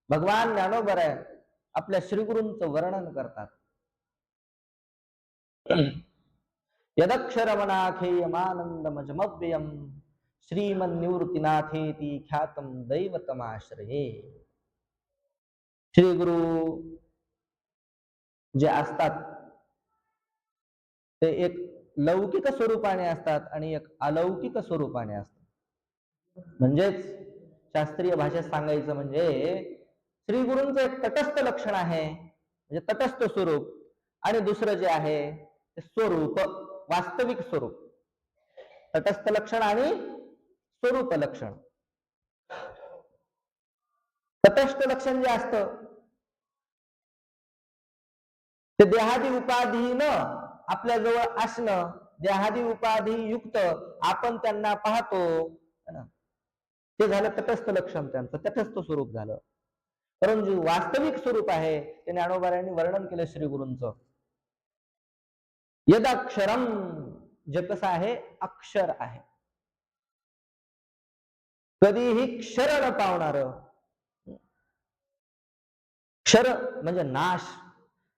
भगवान ज्ञानोबर आहे आपल्या श्रीगुरूंचं वर्णन करतात. यदक्षरमनाखेयमानंदमजमव्ययम श्रीमन्निवृत्तीनाथेती ख्यातम दैवतमाश्रये. श्री गुरु जे असतात ते एक लौकिक स्वरूपाने असतात आणि एक अलौकिक स्वरूपाने असतात. म्हणजेच शास्त्रीय भाषेत सांगायचं म्हणजे श्री गुरूंचं एक तटस्थ लक्षण आहे, म्हणजे तटस्थ स्वरूप, आणि दुसरं जे आहे ते स्वरूप, वास्तविक स्वरूप. तटस्थ लक्षण आणि स्वरूप लक्षण. तटस्थ लक्षण जे असतं ते देहादी उपाधीनं आपल्या जवळ असणं, देहादी उपाधी युक्त आपण त्यांना पाहतो, ते झालं तटस्थ लक्षण, त्यांचं तटस्थ स्वरूप झालं. परंतु वास्तविक स्वरूप आहे ते ज्ञानोबांनी वर्णन केलं श्री गुरूंचं. यदक्षरम, जे कसं आहे अक्षर आहे, कधीही क्षर न पावणार. क्षर म्हणजे नाश,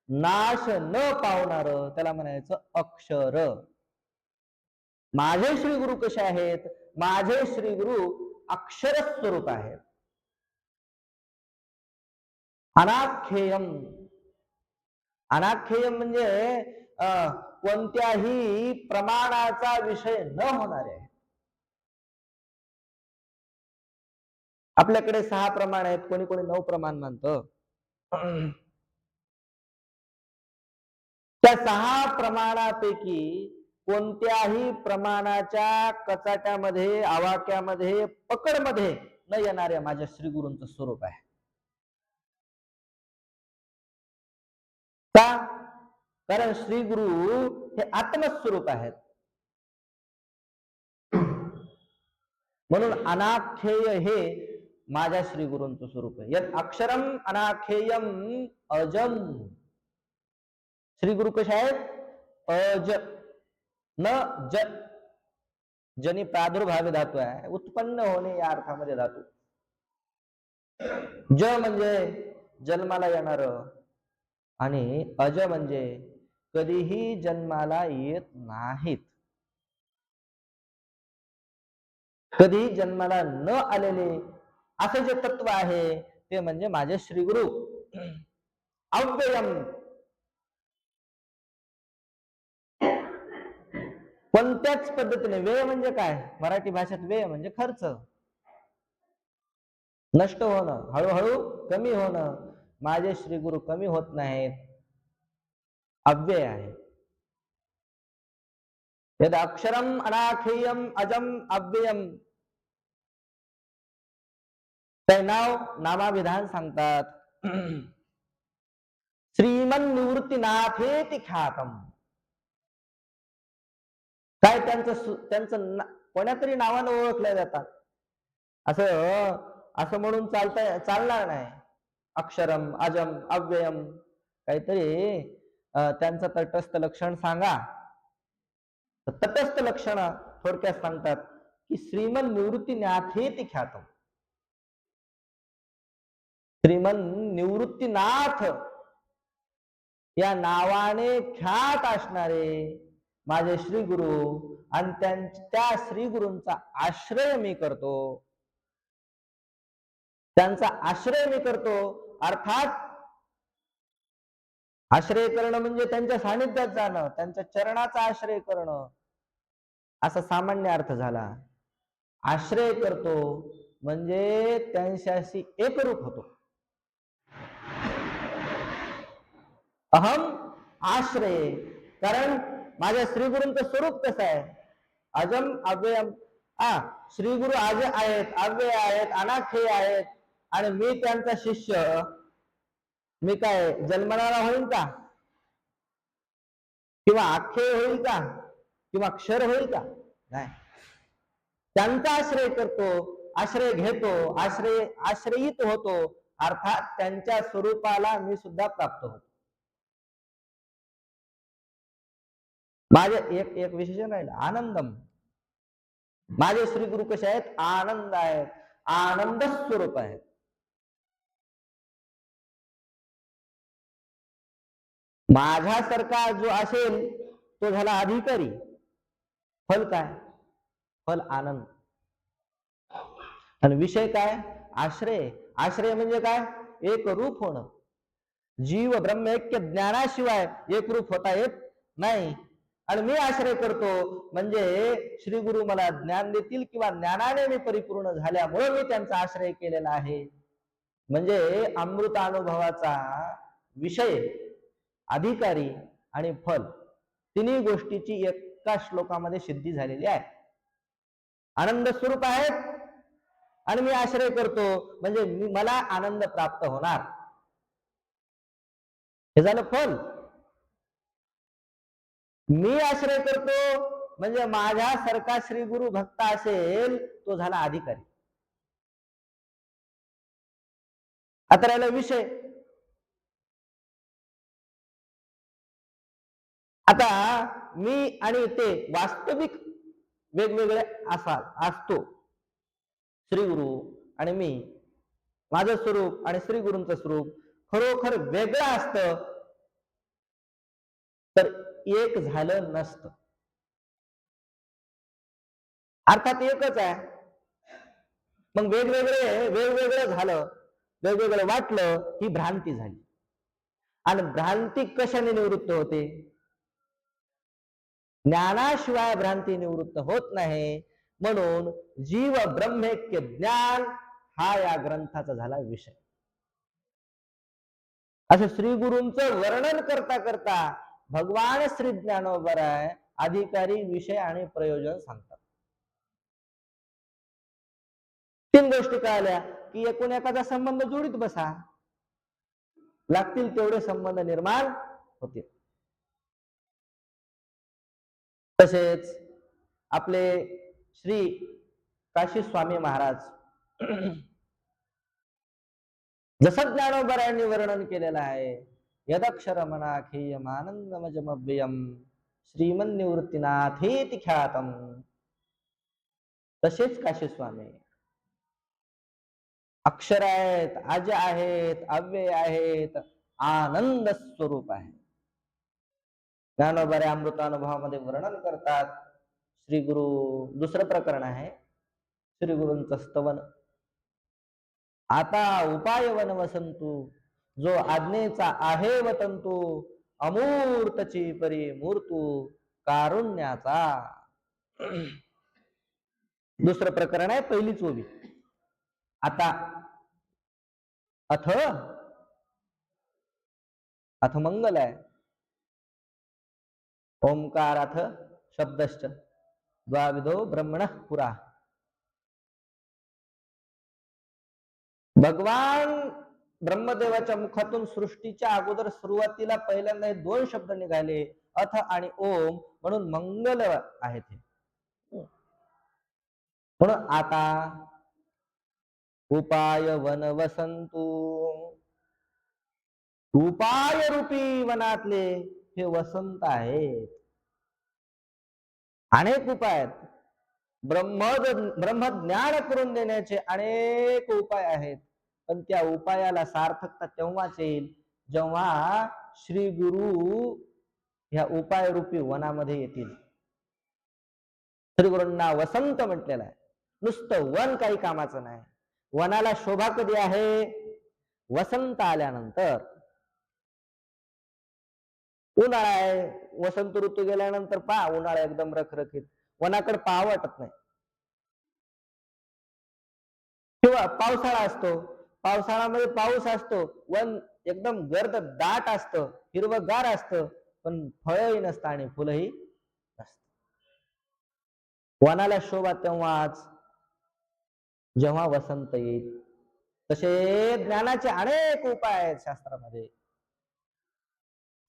नाश न पावणार, त्याला म्हणायचं अक्षर. माझे श्री गुरु कसे आहेत? माझे श्री गुरु अक्षर स्वरूप आहेत. अनाख्येयम, अनाख्येयम म्हणजे कोणत्याही प्रमाणाचा विषय न होणारे. आपल्याकडे 6 प्रमाण आहेत, कोणी कोणी 9 प्रमाण मानतं. त्या 6 प्रमाणापैकी कोणत्याही प्रमाणाच्या कचाट्यामध्ये, आवाक्यामध्ये, पकडमध्ये न येणाऱ्या माझ्या श्री गुरूंचं स्वरूप आहे. का? कारण श्री गुरु हे आत्मस्वरूप आहेत. म्हणून अनाख्येय हे माझ्या श्री गुरूंचं स्वरूप आहे. यत् अक्षरम अनाख्येयम अजम. श्री गुरु कसे आहेत? अज, न ज, जनी प्रादुर्भावी धातू आहे, उत्पन्न होणे या अर्थामध्ये धातू. ज म्हणजे जन्माला येणार, आणि अज म्हणजे कधीही जन्माला येत नाहीत. कधी जन्माला न आलेले असं जे तत्व आहे ते म्हणजे माझे श्री गुरु. अव्ययम, कोणत्याच पद्धतीने. व्यय म्हणजे काय? मराठी भाषेत व्यय म्हणजे खर्च, नष्ट होणं, हळूहळू कमी होणं. माझे श्री गुरु कमी होत नाहीत, अव्यय आहे. यद अक्षरम अनाखेयम अजम अव्ययम. ते नामाविधान सांगतात. श्रीमन निवृत्तीनाथेति ख्यातम. काय त्यांचं कोणातरी नावानं ओळखल्या जातात, असं म्हणून चालणार नाही. अक्षरम अजम अव्ययम, काहीतरी त्यांचं तटस्थ लक्षण सांगा. तटस्थ लक्षण थोडक्यात सांगतात की श्रीमन निवृत्तीनाथेति ख्यातम. श्रीमन निवृत्तीनाथ या नावाने ख्यात असणारे माझे श्री गुरु, आणि त्या श्री गुरूंचा आश्रय मी करतो. त्यांचा आश्रय मी करतो, अर्थात आश्रय करणं म्हणजे त्यांच्या सानिध्यात जाणं, त्यांच्या चरणाचा आश्रय करणं, असा सामान्य अर्थ झाला. आश्रय करतो म्हणजे त्यांच्याशी एकरूप होतो. अहम आश्रय, कारण माझ्या श्री गुरूंचं स्वरूप कसं आहे? अजम अव्ययम. श्री गुरु आज आहेत, अव्यय आहेत, अनाख्येय आहेत, आणि मी त्यांचा शिष्य. मी काय जन्मणारा होईल का? किंवा अख्येय होईल का? किंवा क्षर होईल का? नाही. त्यांचा आश्रय करतो, आश्रय घेतो, आश्रयित होतो, अर्थात त्यांच्या स्वरूपाला मी सुद्धा प्राप्त होतो. माझे एक विशेषण आहे आनंदम. माझे श्री गुरु कसे आहेत? आनंद आहेत, आनंद स्वरूप आहेत. माझ्यासारखा जो असेल तो झाला अधिकारी. फल काय? फल आनंद. आणि विषय काय? आश्रय. आश्रय म्हणजे काय? एक रूप होणं. जीव ब्रह्म ऐक्य ज्ञानाशिवाय एक रूप होता येत नाही. आणि मी आश्रय करतो म्हणजे श्री गुरु मला ज्ञान देतील किंवा ज्ञानाने मी परिपूर्ण झाल्यामुळे मी त्यांचा आश्रय केलेला आहे. म्हणजे अमृत अनुभवाचा विषय, अधिकारी आणि फल तिन्ही गोष्टीची एका श्लोकामध्ये सिद्धी झालेली आहे. आनंद स्वरूप आहेत आणि मी आश्रय करतो म्हणजे मला आनंद प्राप्त होणार. हे झालं फल. मी आश्रय करतो म्हणजे माझ्यासारखा श्री गुरु भक्त असेल तो झाला अधिकारी. आता राहिला विषय. आता मी आणि ते वास्तविक वेगवेगळे असतो. श्री गुरु आणि मी, माझं स्वरूप आणि श्री गुरूंचं स्वरूप खरोखर वेगळं असतं तर एक झालं नसतं. अर्थात एकच आहे, मग वेगवेगळं झालं, वेगवेगळं वाटलं ही भ्रांती झाली. आणि भ्रांती कशाने निवृत्त होते? ज्ञानाशिवाय भ्रांती निवृत्त होत नाही. म्हणून जीव ब्रह्मैक्य ज्ञान हा या ग्रंथाचा झाला विषय. असं श्री गुरूंचं वर्णन करता करता भगवान श्री ज्ञानोबराय अधिकारी, विषय आणि प्रयोजन सांगतात. तीन गोष्टी कळल्या की एकूण एखादा संबंध जोडीत बसा, लागतील तेवढे संबंध निर्माण होतील. तसेच आपले श्री काशी स्वामी महाराज जसं ज्ञानोबरायांनी वर्णन केलेलं आहे, यदक्षर मनाखीयम आनंदमजमव्ययम श्रीमन निवृत्तीनाथेति ख्यातम, तसेच काशी स्वामी अक्षर आहेत, अज आहेत, अव्यय आहेत, आनंद स्वरूप आहे. ज्ञानोबराय अमृतानुभवामध्ये वर्णन करतात. श्री गुरु दुसरं प्रकरण आहे श्री गुरूंचं स्तवन. आता उपाय वन वसंतू, जो आज्ञेचा आहे वतंतू, अमूर्तची परी मूर्तू कारुण्याचा. दुसरं प्रकरण आहे पहिली चोवी. आता अथ मंगल आहे. ओंकार अथ शब्दश्च द्वाविधो ब्रह्मण पुरा. भगवान ब्रह्मदेवाच्या मुखातून सृष्टीच्या अगोदर सुरुवातीला पहिल्यांदा दोन शब्द निघाले, अथ आणि ओम, म्हणून मंगल आहे ते. म्हणून आता उपाय वन वसंतू, उपाय रूपी वनातले हे वसंत आहेत. अनेक उपाय आहेत. ब्रह्मज्ञान करून देण्याचे अनेक उपाय आहेत, पण त्या उपायाला सार्थकता तेव्हाच येईल जेव्हा श्री गुरु ह्या उपाय रूपी वनामध्ये येतील. श्री गुरूंना वसंत म्हटलेलं आहे. नुसतं वन काही कामाचं नाही. वनाला शोभा कधी आहे? वसंत आल्यानंतर. उन्हाळा आहे, वसंत ऋतू गेल्यानंतर पहा उन्हाळा एकदम रखरखीत, वनाकडे पाहा वाटत नाही. किंवा पावसाळा असतो, पावसाळ्यामध्ये पाऊस असतो, वन एकदम गर्द दाट असतं, हिरवगार असतं, पण फळही नसतं आणि फुलंही नसतं. वनाला शोभा तेव्हाच जेव्हा वसंत येईल. तसे ज्ञानाचे अनेक उपाय आहेत शास्त्रामध्ये,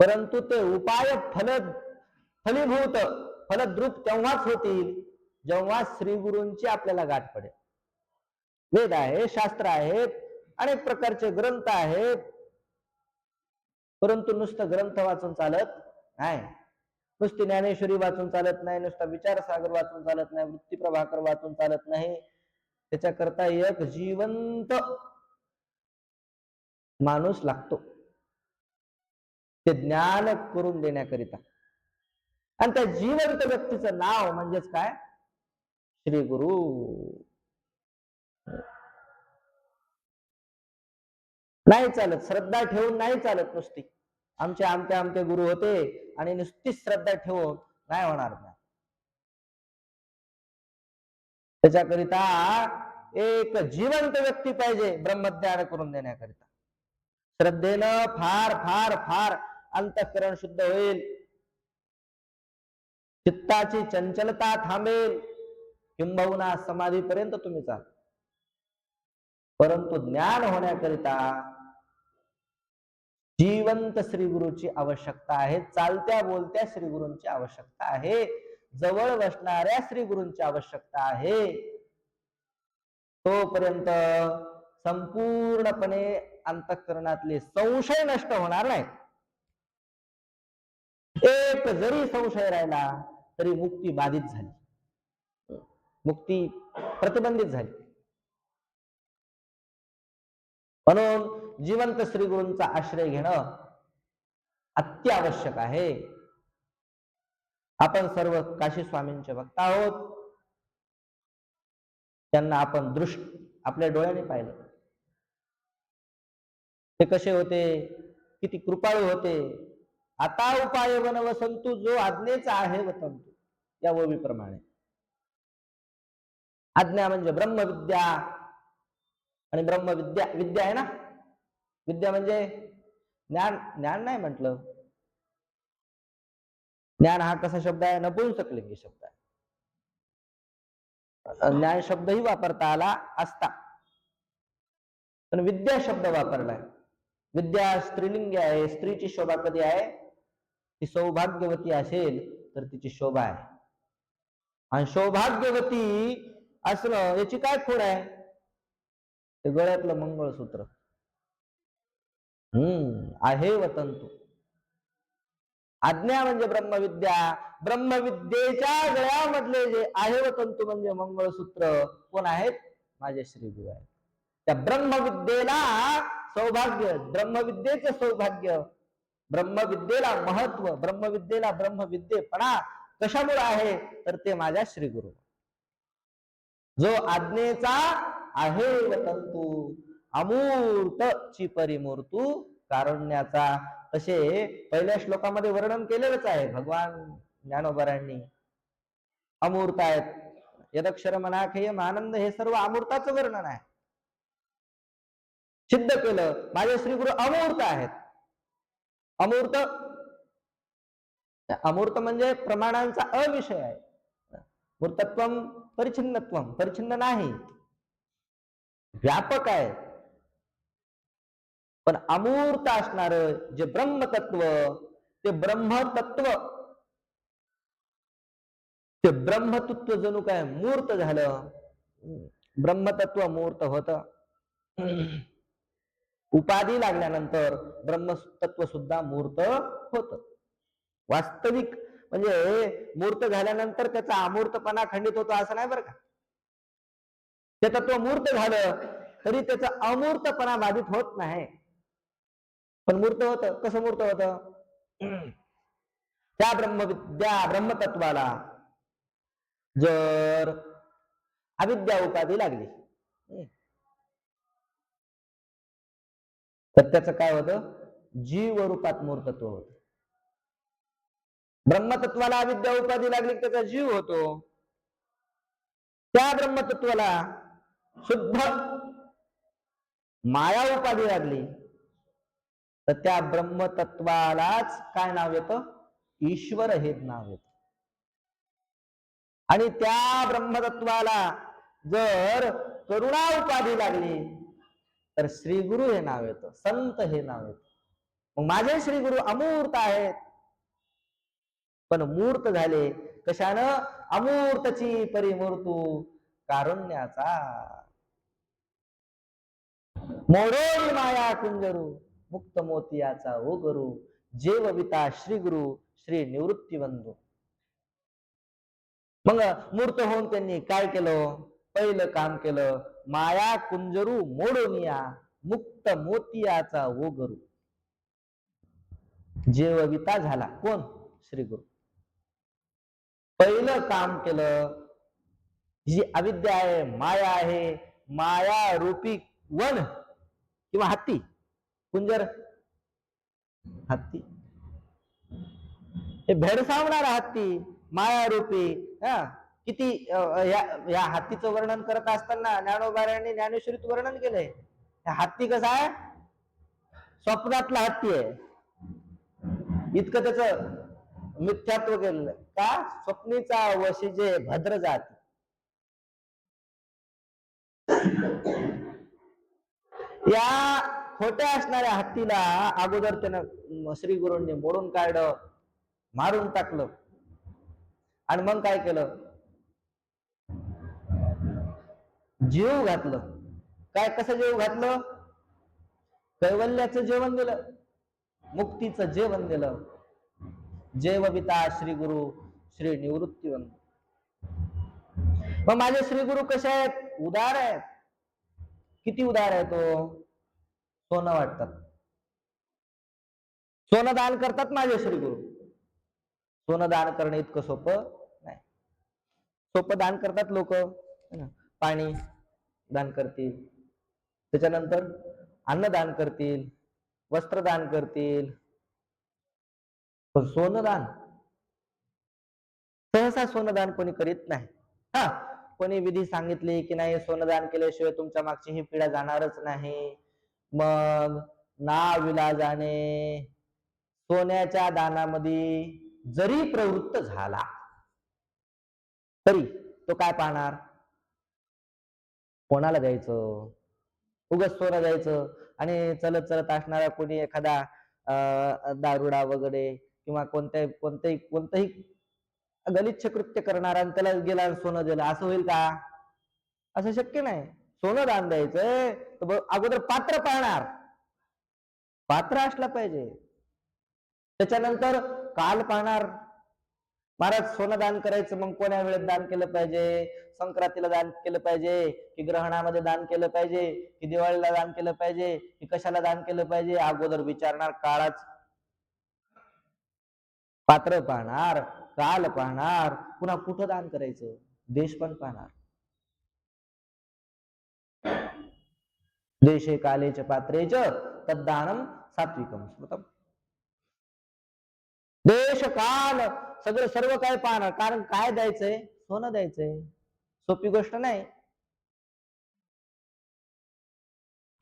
परंतु ते उपाय फलीभूत फलद्रूप तेव्हाच होतील जेव्हा श्री गुरूंची आपल्याला गाठ पडेल. वेद आहे, शास्त्र आहेत, अनेक प्रकारचे ग्रंथ आहेत, परंतु नुसतं ग्रंथ वाचून चालत नाही. नुसती ज्ञानेश्वरी वाचून चालत नाही, नुसता विचारसागर वाचून चालत नाही, वृत्ती प्रभाकर वाचून चालत नाही. त्याच्याकरता एक जिवंत माणूस लागतो. ते ज्ञान करून देण्याकरिता. आणि त्या जिवंत व्यक्तीचं नाव म्हणजेच काय? श्री गुरु. नाही चालत, श्रद्धा ठेवून नाही चालत नुसती. आमचे आमके आमके गुरु होते आणि नुसतीच श्रद्धा ठेवून नाही होणार ना. त्याच्याकरिता एक जिवंत व्यक्ती पाहिजे ब्रह्मज्ञान करून देण्याकरिता. श्रद्धेनं फार फार फार अंतःकरण शुद्ध होईल, चित्ताची चंचलता थांबेल, किंबहुना समाधीपर्यंत तुम्ही चाल. परंतु ज्ञान होण्याकरिता जिवंत श्री गुरुची आवश्यकता आहे, चालत्या बोलत्या श्री गुरूंची आवश्यकता आहे, जवळ बसणाऱ्या श्री गुरूंची आवश्यकता आहे. तोपर्यंत संपूर्णपणे अंतःकरणातले संशय नष्ट होणार नाही. एक जरी संशय राहिला तरी मुक्ती बाधित झाली, मुक्ती प्रतिबंधित झाली. म्हणून जिवंत श्री गुरूंचा आश्रय घेणं अत्यावश्यक आहे. आपण सर्व काशी स्वामींचे भक्त आहोत. त्यांना आपण आपल्या डोळ्याने पाहिलं. ते कसे होते, किती कृपाळू होते. आता उपाय वनवसंतु, जो आज्ञेचा आहे वतंतु, या ओवीप्रमाणे. आज्ञा म्हणजे ब्रह्मविद्या, आणि ब्रह्मविद्या विद्या आहे ना. विद्या म्हणजे ज्ञान. ज्ञान नाही म्हटलं. ज्ञान हा कसा शब्द आहे? नपुंसकलिंगी शब्द आहे. ज्ञान शब्दही वापरता आला असता, पण विद्या शब्द वापरलाय. विद्या स्त्रीलिंगी आहे. स्त्रीची शोभा कधी आहे? ती सौभाग्यवती असेल तर तिची शोभा आहे. आणि सौभाग्यवती असणं याची काय खोड आहे? ते गळ्यातलं मंगळसूत्र आहे वतंतु. आज्ञा म्हणजे ब्रह्मविद्या. ब्रह्मविद्येच्या गळ्यामधले जे आहे वतंतु म्हणजे मंगळसूत्र कोण आहेत? माझे श्री गुरु आहेत. त्या ब्रह्मविद्येला सौभाग्य, ब्रह्मविद्येचं सौभाग्य, ब्रह्मविद्येला महत्व, ब्रह्मविद्येला ब्रह्मविद्येपणा कशामुळे आहे? तर ते माझ्या श्री गुरु. जो आज्ञेचा आहे वतंतु, अमूर्त ची परिमूर्तू कारुण्याचा. तसे पहिल्या श्लोकामध्ये वर्णन केलेलंच आहे भगवान ज्ञानोबारांनी. अमूर्त आहेत. यदक्षर मनाखेयम आनंद, हे सर्व अमूर्ताचं वर्णन आहे. सिद्ध केलं माझे श्री गुरु अमूर्त आहेत. अमूर्त, अमूर्त म्हणजे प्रमाणांचा अविषय आहे. मूर्तत्वम परिच्छिन्नत्वम, परिच्छिन्न नाही, व्यापक आहे. पण अमूर्त असणार जे ब्रह्मतत्व, ते ब्रह्मतत्व, ते ब्रह्मतत्व जणू काय मूर्त झालं. ब्रह्मतत्व मूर्त होत. उपाधी लागल्यानंतर ब्रह्मतत्व सुद्धा मूर्त होत. वास्तविक म्हणजे मूर्त झाल्यानंतर त्याचा अमूर्तपणा खंडित होतो असं नाही बरं का. ते तत्व मूर्त झालं तरी त्याचा अमूर्तपणा बाधित होत नाही, पण मूर्त होत. कसं मूर्त होत? त्या ब्रह्मविद्या ब्रह्मतत्वाला जर अविद्या उपाधी लागली तर त्याचं काय होतं? जीव रूपात मूर्तत्व होत. ब्रह्मतत्वाला अविद्या उपाधी लागली त्याचा जीव होतो. त्या ब्रह्मतत्वाला शुद्ध माया उपाधी लागली तर त्या ब्रह्मतत्वालाच काय नाव येतं? ईश्वर हे नाव येतं. आणि त्या ब्रह्मतत्वाला जर करुणा उपाधी लागली तर श्री गुरु हे नाव येतं, संत हे नाव येतं. मग माझे श्री गुरु अमूर्त आहेत, पण मूर्त झाले कशानं? अमूर्तची परिमूर्तू कारुण्याचा. मोडोनी माया कुंजरू, मुक्त मोतियाचा ओ गुरु, जेवविता श्री गुरु श्री निवृत्तीवंदू. मग मूर्त होऊन त्यांनी काय केलं? पहिलं काम केलं, माया कुंजरू मोडोनिया, मुक्त मोतियाचा ओ गुरु. जेवविता झाला. कोण? श्री गुरु. पहिलं काम केलं, जी अविद्या आहे, माया आहे, माया रूपी वन किंवा हत्ती, कुंजर, हत्ती, हे भेडसावणारा हत्ती, माया रूपी. किती या हत्तीचं वर्णन करत असताना ज्ञानोबारायांनी ज्ञानेश्वरीत वर्णन केलंय. हत्ती कसा आहे? स्वप्नातला हत्ती आहे. इतकं त्याच मिथ्यात्व केलेलं का? स्वप्नीचा वशी जे भद्र जाती. या खोट्या असणाऱ्या हत्तीला अगोदर त्यानं श्री गुरूंनी मोडून काढलं, मारून टाकलं, आणि मग काय केलं? जीव घातलं. काय? कसं जीव घातलं? कैवल्याचं जेवण दिलं, मुक्तीचं जेवण दिलं. जेवविता श्री गुरु श्री निवृत्तीवंत. मग माझे श्री गुरु कसे आहेत? उदार आहेत. किती उदार आहे? तो सोनं वाटतात, सोनं दान करतात माझे श्री गुरु. सोनं दान करणे इतकं सोपं नाही. सोपं दान करतात लोक, पाणी दान करतील, त्याच्यानंतर अन्नदान करतील, वस्त्रदान करतील, पण सोनदान सहसा सोनदान कोणी करीत नाही. हा, कोणी विधी सांगितले की नाही, सोनदान केल्याशिवाय तुमच्या मागची ही पिढा जाणारच नाही. मग नाविलाजाने सोन्याच्या दानामध्ये जरी प्रवृत्त झाला तरी तो काय पाहणार? कोणाला द्यायचं? उगाच सोनं द्यायचं आणि चलत चलत असणारा कोणी एखादा दारुडा वगैरे किंवा कोणतंही गलिच्छ कृत्य करणारा आणि त्याला गेला सोनं दिलं, असं होईल का? असं शक्य नाही. सोनं दान द्यायचंय तर अगोदर पात्र पाहणार, पात्र असला पाहिजे. त्याच्यानंतर काल पाहणार. महाराज सोनं दान करायचं, मग कोण्या वेळेत दान केलं पाहिजे? संक्रांतीला दान केलं पाहिजे की ग्रहणामध्ये दान केलं पाहिजे की दिवाळीला दान केलं पाहिजे की कशाला दान केलं पाहिजे? अगोदर विचारणार, काळाच पात्र पाहणार, काल पाहणार, पुन्हा कुठं दान करायचं, देश पण पाहणार. देशे कालेच पात्रेच तद्दानम सात्विकम स्मृतम. देश काल सगळं सर्व काय पाहणार. कारण काय द्यायचंय? सोनं द्यायचंय. सोपी गोष्ट नाही.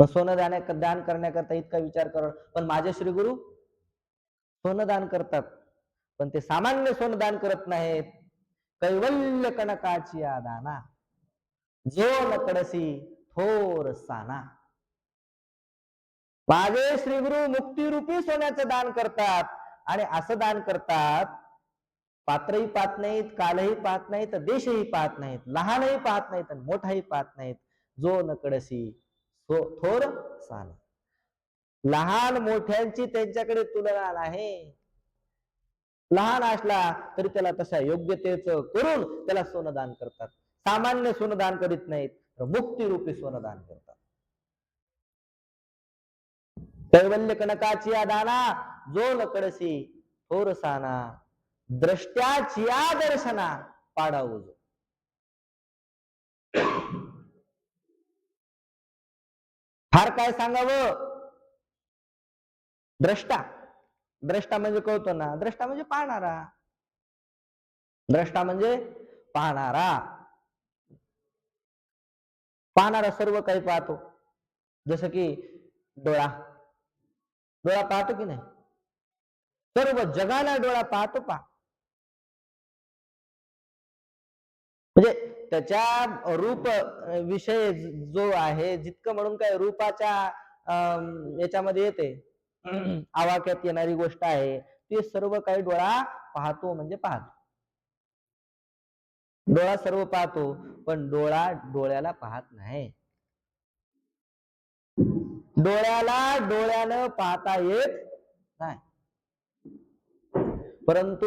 सोनं दान करण्याकरता इतका विचार कर. पण माझे श्री गुरु सोनं दान करतात, पण ते सामान्य सोनं दान करत नाहीत. कैवल्य कणकाची दाना, जो न कडसी थोर साना. माझे श्री गुरु मुक्तिरूपी सोन्याचं दान करतात, आणि असं दान करतात, पात्रही पाहत नाहीत, कालही पाहत नाहीत, देशही पाहत नाहीत, लहानही पाहत नाहीत आणि मोठाही पाहत नाहीत. जो न कडसी थोर साना. लहान मोठ्यांची त्यांच्याकडे तुलना नाही. लहान असला तरी त्याला तशा योग्यतेच करून त्याला सोनदान करतात. सामान्य सोनदान करीत नाहीत, तर मुक्तिरूपी सोनदान करतात. कैवल्य कणकाची दाना, जो न कडसी थोर साना. द्रष्ट्याची दर्शना पाडावूज. फार काय सांगावं? द्रष्टा, द्रष्टा म्हणजे कळतो ना, द्रष्टा म्हणजे पाहणारा. द्रष्टा म्हणजे पाहणारा. पाहणारा सर्व काही पाहतो. जसं की डोळा, डोळा पाहतो की नाही? सर्व जगाला डोळा पाहतो. म्हणजे त्याच्या रूप विषय जो आहे, जितकं म्हणून काय रूपाच्या याच्यामध्ये येते, आवाक्यात येणारी गोष्ट आहे, ते सर्व काही डोळा पाहतो म्हणजे पाहतो. डोळा सर्व पाहतो, पण डोळा डोळ्याला पाहत नाही. डोळ्यानं पाहता येत नाही. परंतु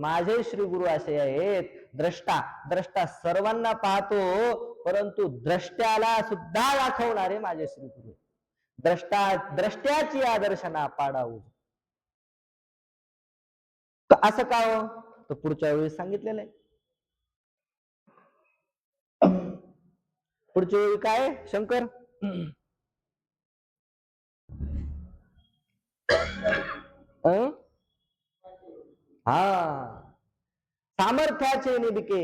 माझे श्री गुरु असे आहेत, द्रष्टा. द्रष्टा सर्वांना पाहतो, परंतु द्रष्ट्याला सुद्धा दाखवणारे माझे श्री गुरु. द्रष्ट्याची आदर्शना पाडावू. असं का हो? तर पुढच्या वेळी सांगितलेलं आहे. पुढच्या वेळी काय शंकर? हा, सामर्थ्याचे निबिके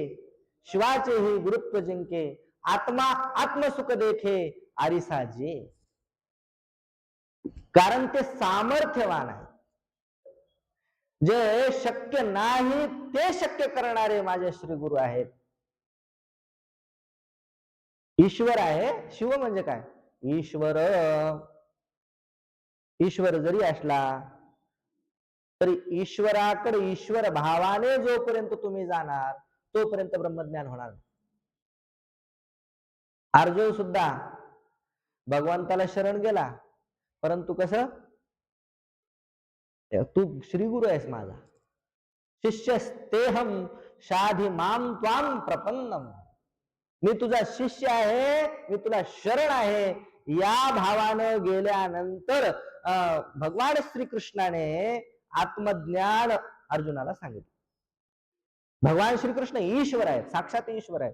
शिवाचे ही गुरुत्व जिंके, आत्मा आत्मसुख देखे आरिसाजे. कारण ते सामर्थ्यवान आहे. जे शक्य नाही ते शक्य करणारे माझे श्री गुरु आहेत. ईश्वर आहे. शिव म्हणजे काय? ईश्वर. ईश्वर जरी असला तरी ईश्वराकडे ईश्वर भावाने जोपर्यंत तुम्ही जाणार तोपर्यंत ब्रह्मज्ञान होणार नाही. अर्जुन सुद्धा भगवंताला शरण गेला, परंतु कसं, तू श्रीगुरु आहेस माझा, शिष्यस्तेहम शाधी माम त्वाम प्रपन्नम, मी तुझा शिष्य आहे, मी तुला शरण आहे, या भावानं गेल्यानंतर भगवान श्रीकृष्णाने आत्मज्ञान अर्जुनाला सांगितलं. भगवान श्रीकृष्ण ईश्वर आहेत, साक्षात ईश्वर आहेत,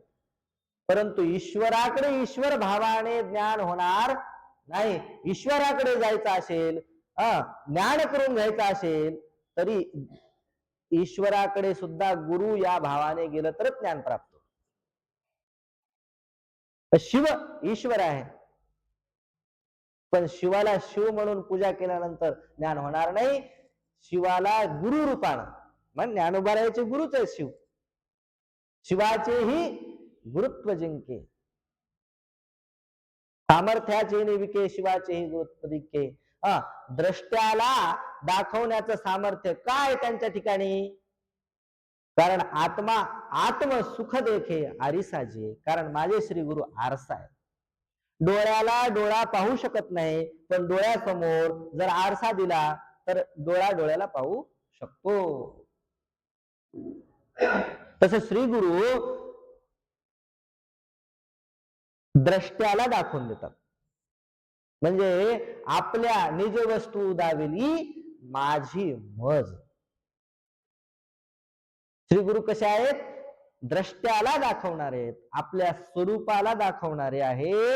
परंतु ईश्वराकडे ईश्वर भावाने ज्ञान होणार नाही. ईश्वराकडे जायचं असेल, ज्ञान करून घ्यायचं असेल, तरी ईश्वराकडे सुद्धा गुरु या भावाने गेलं तर ज्ञान प्राप्त. शिव ईश्वर आहे, पण शिवाला शिव म्हणून पूजा केल्यानंतर ज्ञान होणार नाही. शिवाला गुरु रूपानं, मग ज्ञानोबारायाचे गुरुच आहे शिव, शिवाचेही गुरुत्व जिंके, सामर्थ्याचे निविके शिवाचेही गुरुत्व जिंके. द्रष्ट्याला दाखवण्याचं सामर्थ्य काय त्यांच्या ठिकाणी? कारण आत्मा आत्म सुख देखे आरिसाजे, कारण माझे श्री गुरु आरसा आहे. डोळ्याला डोळा पाहू शकत नाही, पण डोळ्यासमोर जर आरसा दिला तर डोळा डोळ्याला पाहू शकतो. तसे श्री गुरु द्रष्ट्याला दाखवून देतात, म्हणजे आपल्या निज वस्तू दाविली माझी मज. श्री गुरु कसे आहेत? द्रष्ट्याला दाखवणारे आहेत, आपल्या स्वरूपाला दाखवणारे आहेत.